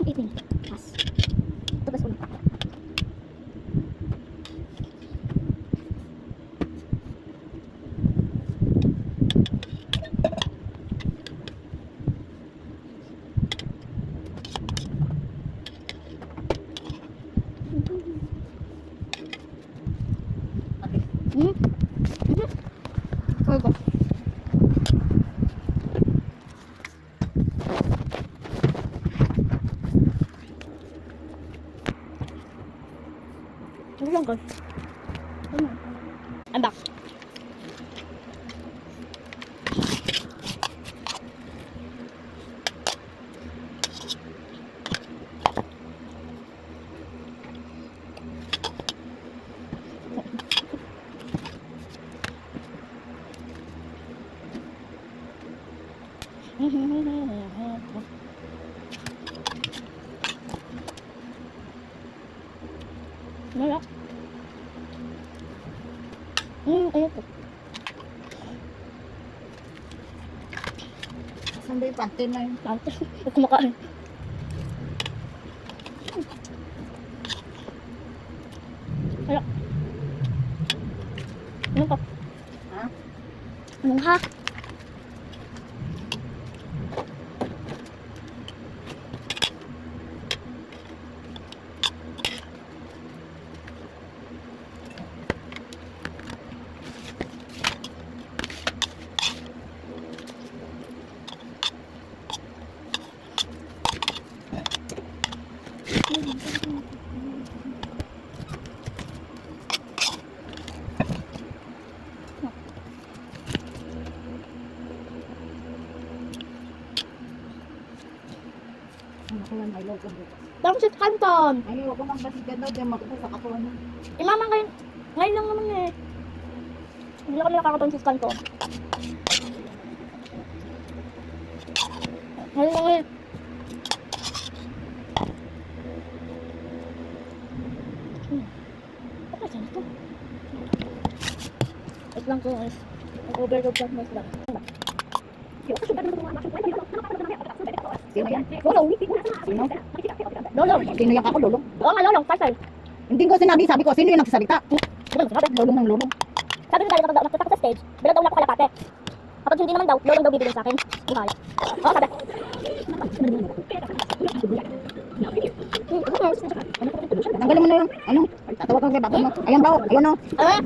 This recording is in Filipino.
eating. Mas. Tugas ulit. Fuego. Ano lang guys? I'm back. Wala. Ayoko. Saan ba yung panty na yun? Tante, huwag kumakain. Wala. Ano ka? Ha? Anong ha? Ako lang may loob ko. Tapos si Canton. Ay, huwag ko nang basigan daw. Diyan makuha sa katawan mo. Mama ngayon lang naman eh. Hindi lang kami nakakatong si Canton. Ngayon lang eh. Okay, saan ito? Wait lang ko guys. Nag-overload lang mas lang. Sino yan? Lolong. Sino? Lolong. Sino yan ako, lulong? Oo nga, Lolong. Tay. Hindi ko sinabi, sabi ko, sino yung nagsasalita? Sabi Lulong ng lulong. Sabi ko tayo nagtatakot sa stage. Bila daw napakalapate. Kapag hindi naman daw, Lolong daw bibigyan sa akin. Buhay. Oo, sabi. Tanggalin mo na yung, ano, tatawag ka kay baba mo. Ayan daw, ayun o. Ah!